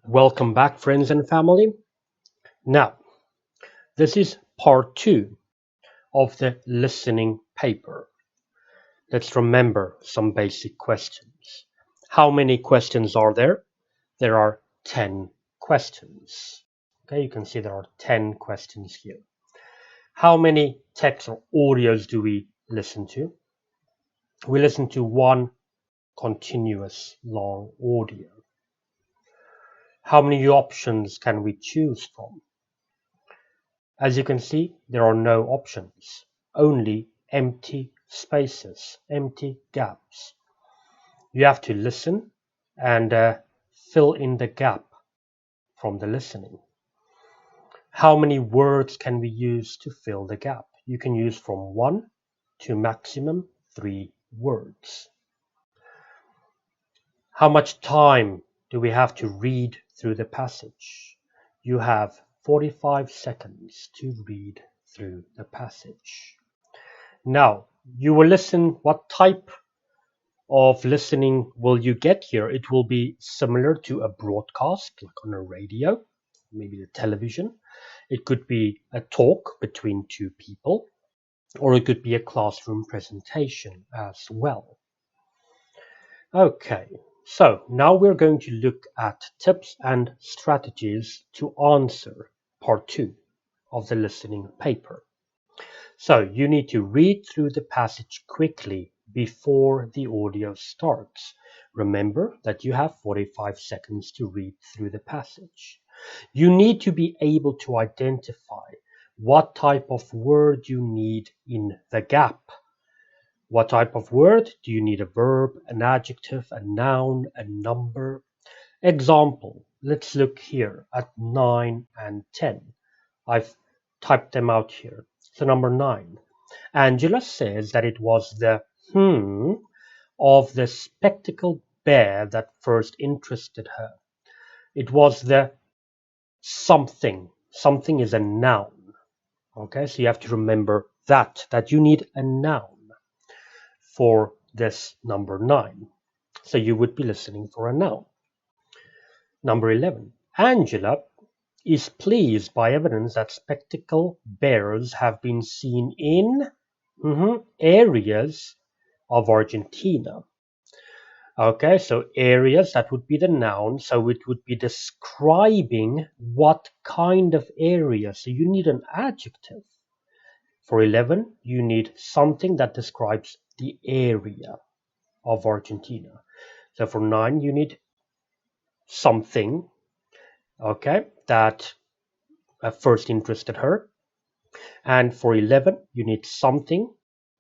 Welcome back, friends and family. Now, this is part 2 of the listening paper. Let's remember some basic questions. How many questions are there? There are 10 questions. Okay, you can see there are 10 questions here. How many texts or audios do we listen to? We listen to one continuous long audio. How many options can we choose from? As you can see, there are no options, only empty spaces, empty gaps. You have to listen and fill in the gap from the listening. How many words can we use to fill the gap? You can use from 1 to maximum 3 words. How much time do we have to read through the passage? You have 45 seconds to read through the passage. Now, you will listen. What type of listening will you get here? It will be similar to a broadcast, like on a radio, maybe the television. It could be a talk between two people, or it could be a classroom presentation as well. Okay, so now we're going to look at tips and strategies to answer part 2 of the listening paper. So you need to read through the passage quickly before the audio starts. Remember that you have 45 seconds to read through the passage. You need to be able to identify what type of word you need in the gap. What type of word? Do you need a verb, an adjective, a noun, a number? Example, let's look here at 9 and 10. I've typed them out here. So number 9. Angela says that it was the of the spectacled bear that first interested her. It was the something. Something is a noun. Okay, so you have to remember that you need a noun for this number 9. So you would be listening for a noun. Number 11. Angela is pleased by evidence that spectacle bears have been seen in areas of Argentina. Okay, so areas, that would be the noun, so it would be describing what kind of area. So you need an adjective. For 11, you need something that describes the area of Argentina. So for 9, you need something, okay, that first interested her. And for 11, you need something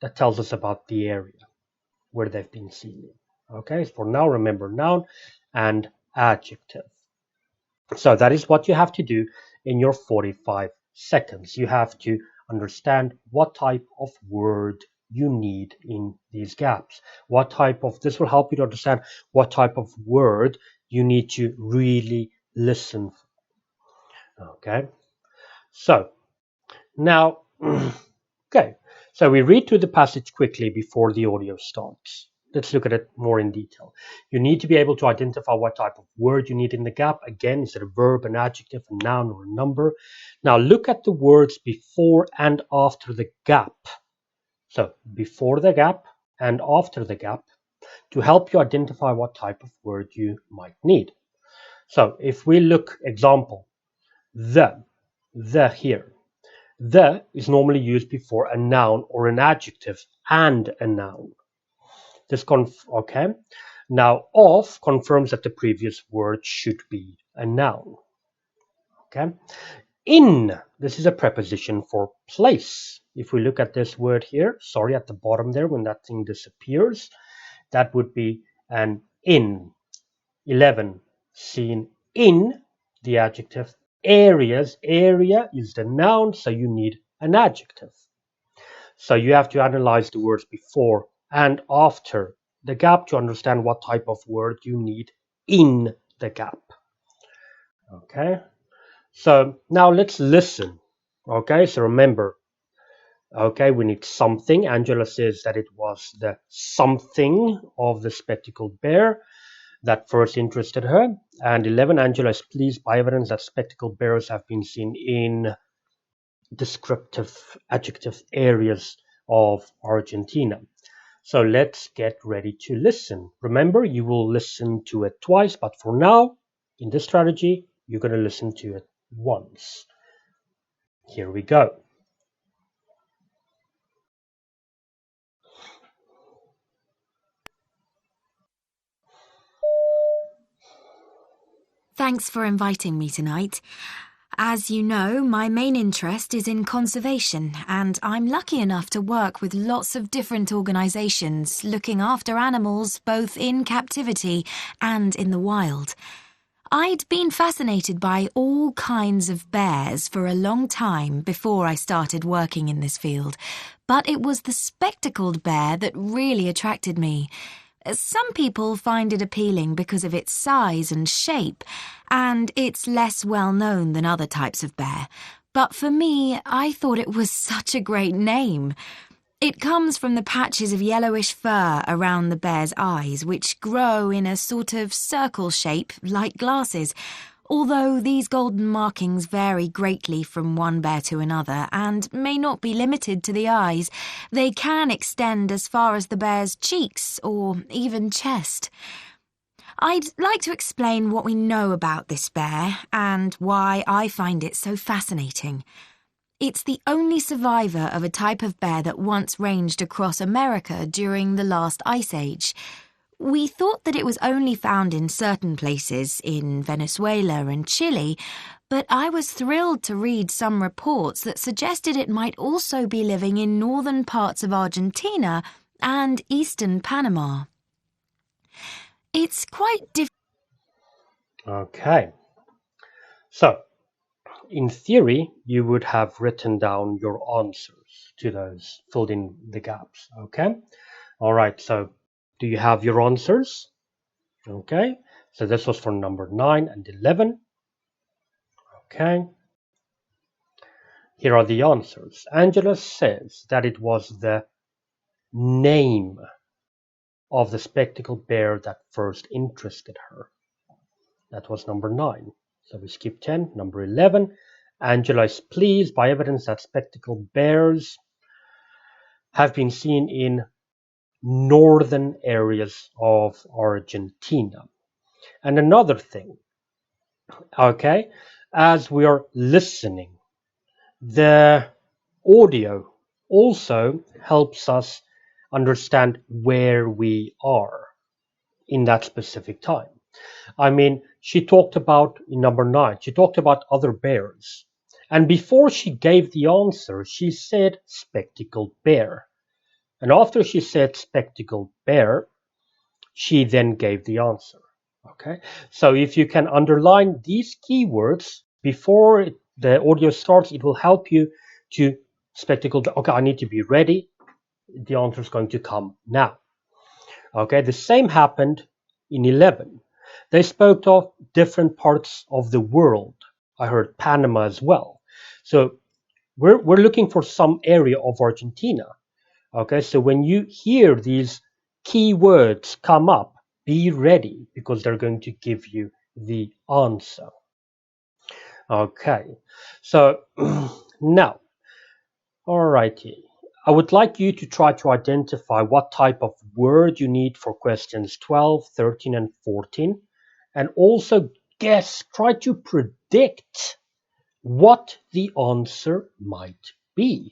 that tells us about the area where they've been seen. Okay, for now, remember noun and adjective. So that is what you have to do in your 45 seconds. You have to understand what type of word you need in these gaps. This will help you to understand what type of word you need to really listen for. Okay, so now, okay, so we read through the passage quickly before the audio starts. Let's look at it more in detail. You need to be able to identify what type of word you need in the gap. Again, is it a verb, an adjective, a noun, or a number? Now look at the words before and after the gap. So before the gap and after the gap to help you identify what type of word you might need. So if we look, example, the here. The is normally used before a noun or an adjective and a noun. Okay. Now, of confirms that the previous word should be a noun. Okay. In, this is a preposition for place. If we look at this word here, sorry, at the bottom there, when that thing disappears, that would be an in. 11, seen in, the adjective. Areas, area is the noun, so you need an adjective. So you have to analyze the words before and after the gap to understand what type of word you need in the gap. Okay, so now let's listen. Okay, so remember, okay, we need something. Angela says that it was the something of the spectacled bear that first interested her. And 11, Angela is pleased by evidence that spectacled bears have been seen in descriptive adjective areas of Argentina. So let's get ready to listen. Remember, you will listen to it twice, but for now, in this strategy, you're going to listen to it once. Here we go. Thanks for inviting me tonight. As you know, my main interest is in conservation, and I'm lucky enough to work with lots of different organisations looking after animals both in captivity and in the wild. I'd been fascinated by all kinds of bears for a long time before I started working in this field, but it was the spectacled bear that really attracted me. Some people find it appealing because of its size and shape, and it's less well known than other types of bear. But for me, I thought it was such a great name. It comes from the patches of yellowish fur around the bear's eyes, which grow in a sort of circle shape like glasses. Although these golden markings vary greatly from one bear to another and may not be limited to the eyes, they can extend as far as the bear's cheeks or even chest. I'd like to explain what we know about this bear and why I find it so fascinating. It's the only survivor of a type of bear that once ranged across America during the last ice age. We thought that it was only found in certain places in Venezuela and Chile, but I was thrilled to read some reports that suggested it might also be living in northern parts of Argentina and eastern Panama. It's quite difficult. Okay. So, in theory, you would have written down your answers to those, filled in the gaps. Okay. All right. So, do you have your answers? Okay. So, this was for number 9 and 11. Okay. Here are the answers. Angela says that it was the name of the spectacled bear that first interested her. That was number 9. So we skip 10. Number 11. Angela is pleased by evidence that spectacled bears have been seen in northern areas of Argentina. And another thing, okay, as we are listening, the audio also helps us understand where we are in that specific time. I mean, she talked about, in number 9, she talked about other bears. And before she gave the answer, she said spectacled bear. And after she said spectacled bear, she then gave the answer. Okay, so if you can underline these keywords before the audio starts, it will help you to spectacled. Okay, I need to be ready. The answer is going to come now. Okay, the same happened in 11. They spoke of different parts of the world. I heard Panama as well. So we're looking for some area of Argentina. Okay, so when you hear these keywords come up, be ready because they're going to give you the answer. Okay, so now, alrighty. I would like you to try to identify what type of word you need for questions 12, 13, and 14, and also try to predict what the answer might be.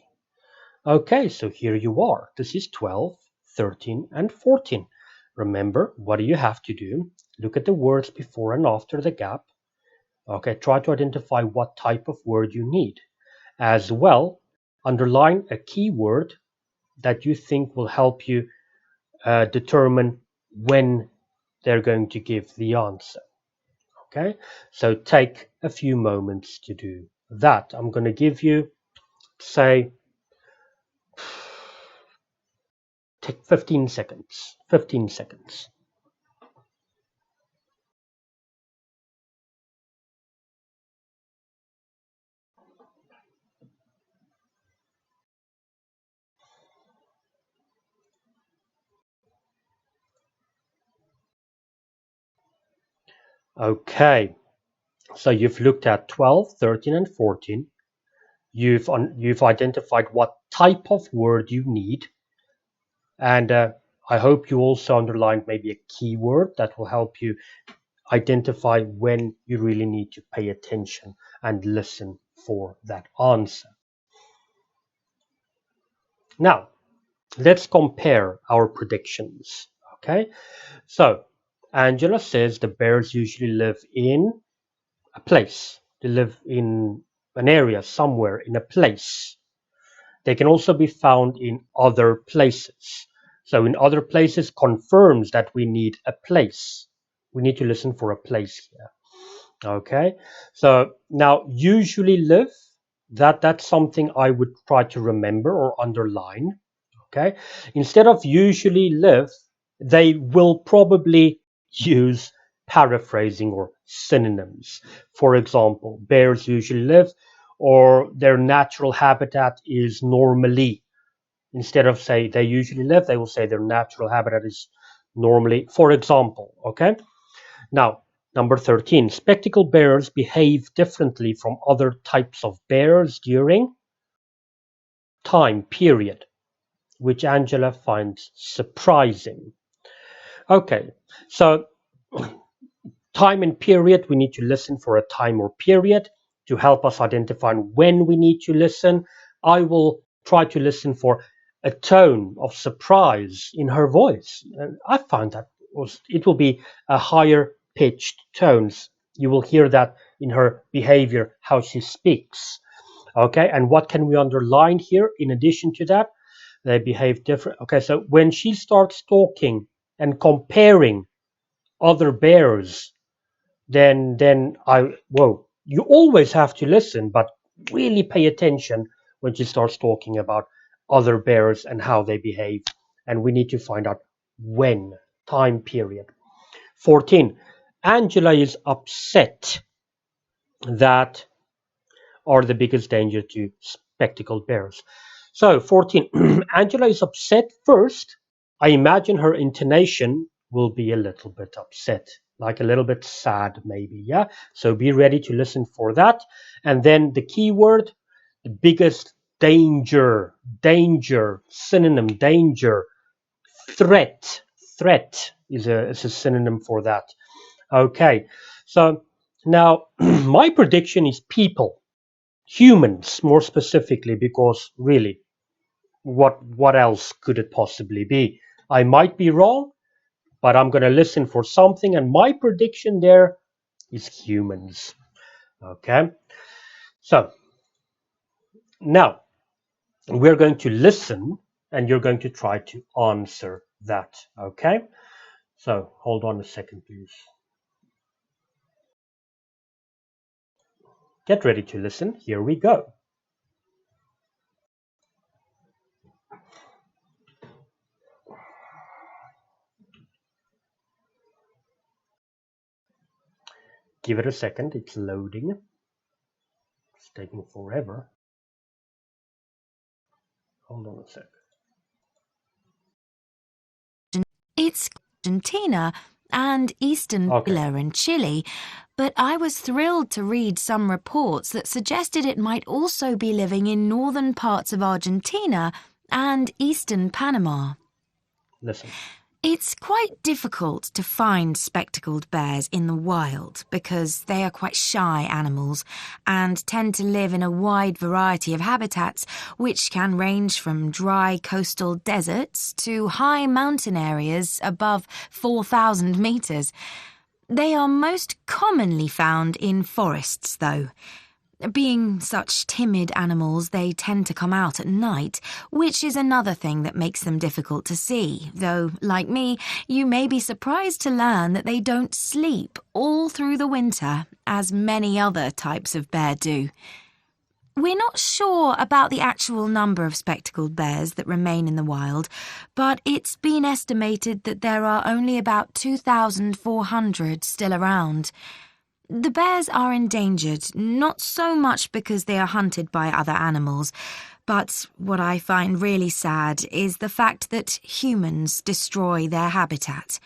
Okay, so here you are. This is 12, 13, and 14. Remember, what do you have to do? Look at the words before and after the gap. Okay, try to identify what type of word you need. As well, underline a keyword that you think will help you determine when they're going to give the answer. Okay, so take a few moments to do that. I'm going to give you, say, take 15 seconds. 15 seconds. Okay, so you've looked at 12, 13, and 14. You've identified what type of word you need, and I hope you also underlined maybe a keyword that will help you identify when you really need to pay attention and listen for that answer. Now, let's compare our predictions. Okay, so Angela says the bears usually live in a place. They live in an area somewhere in a place. They can also be found in other places. So in other places confirms that we need a place. We need to listen for a place here. Okay, so now usually live, that's something I would try to remember or underline. Okay, instead of usually live, they will probably use paraphrasing or synonyms. For example, bears usually live, or their natural habitat is normally. Instead of say they usually live, they will say their natural habitat is normally, for example. Okay, now, number 13, spectacled bears behave differently from other types of bears during time period, which Angela finds surprising. Okay, so time and period, we need to listen for a time or period to help us identify when we need to listen. I will try to listen for a tone of surprise in her voice. And I found that it will be a higher pitched tones. You will hear that in her behavior, how she speaks. Okay, and what can we underline here in addition to that? They behave different. Okay, so when she starts talking and comparing other bears, then I whoa, you always have to listen, but really pay attention when she starts talking about other bears and how they behave. And we need to find out when, time period. 14. Angela is upset that are the biggest danger to spectacled bears. So 14. Angela is upset first. I imagine her intonation will be a little bit upset, like a little bit sad, maybe. Yeah. So be ready to listen for that. And then the keyword, the biggest danger, danger, synonym, danger, threat. Threat is a synonym for that. Okay. So now my prediction is people, humans more specifically, because really, what else could it possibly be? I might be wrong, but I'm going to listen for something, and my prediction there is humans. Okay, so now we're going to listen, and you're going to try to answer that. Okay, so hold on a second, please. Get ready to listen. Here we go. Give it a second. It's loading. It's taking forever. Hold on a sec. It's Argentina and Eastern Okay. Chile and Chile, but I was thrilled to read some reports that suggested it might also be living in northern parts of Argentina and eastern Panama. Listen. It's quite difficult to find spectacled bears in the wild because they are quite shy animals and tend to live in a wide variety of habitats, which can range from dry coastal deserts to high mountain areas above 4,000 meters. They are most commonly found in forests, though. Being such timid animals, they tend to come out at night, which is another thing that makes them difficult to see, though, like me, you may be surprised to learn that they don't sleep all through the winter, as many other types of bear do. We're not sure about the actual number of spectacled bears that remain in the wild, but it's been estimated that there are only about 2,400 still around. The bears are endangered, not so much because they are hunted by other animals, but what I find really sad is the fact that humans destroy their habitat.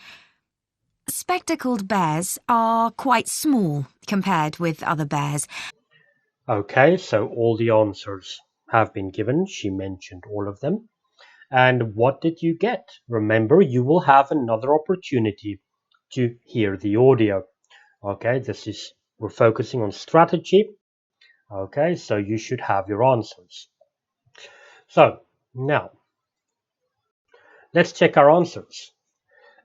Spectacled bears are quite small compared with other bears. Okay, so all the answers have been given. She mentioned all of them. And what did you get? Remember, you will have another opportunity to hear the audio. Okay, we're focusing on strategy. Okay, so you should have your answers. So now let's check our answers.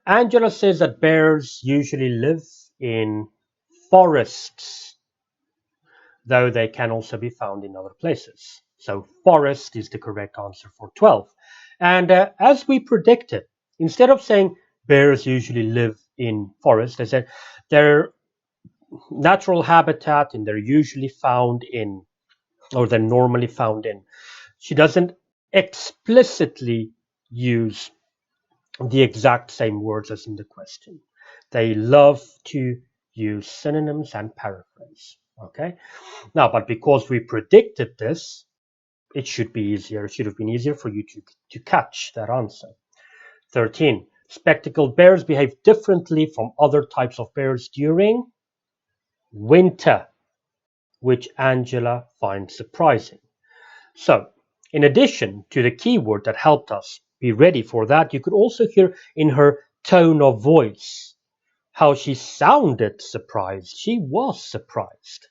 Angela says that bears usually live in forests, though they can also be found in other places. So forest is the correct answer for 12. And as we predicted, instead of saying bears usually live in forests, they said their natural habitat and they're usually found in, or they're normally found in. She doesn't explicitly use the exact same words as in the question. They love to use synonyms and paraphrase. Okay. Now, but because we predicted this, it should be easier. It should have been easier for you to catch that answer. 13. Spectacled bears behave differently from other types of bears during winter, which Angela finds surprising. So, in addition to the keyword that helped us be ready for that, you could also hear in her tone of voice how she sounded surprised. She was surprised.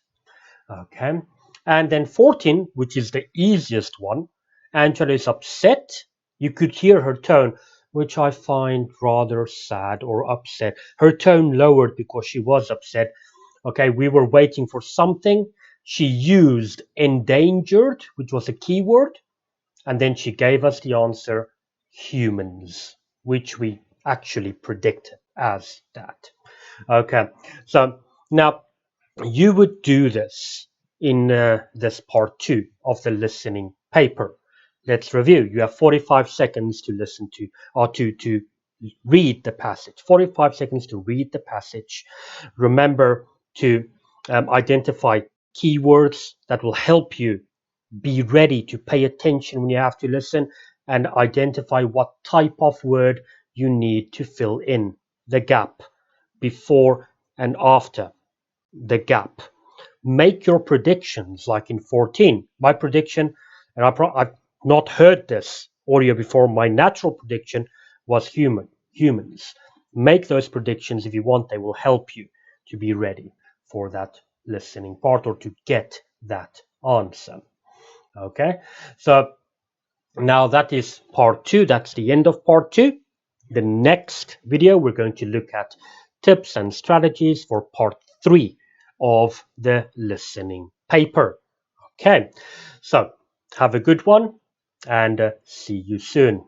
Okay. And then 14, which is the easiest one, Angela is upset. You could hear her tone, which I find rather sad or upset. Her tone lowered because she was upset. Okay, we were waiting for something. She used endangered, which was a keyword, and then she gave us the answer humans, which we actually predicted as that. Okay, so now you would do this in this part 2 of the listening paper. Let's review. You have 45 seconds to listen to, or to read the passage. 45 seconds to read the passage. Remember to identify keywords that will help you be ready to pay attention when you have to listen, and identify what type of word you need to fill in the gap before and after the gap. Make your predictions like in 14. My prediction, and I've not heard this audio before, my natural prediction was humans. Make those predictions if you want. They will help you to be ready for that listening part or to get that answer. Okay, so now that is part 2. That's the end of part 2. The next video, we're going to look at tips and strategies for part 3 of the listening paper. Okay, so have a good one and see you soon.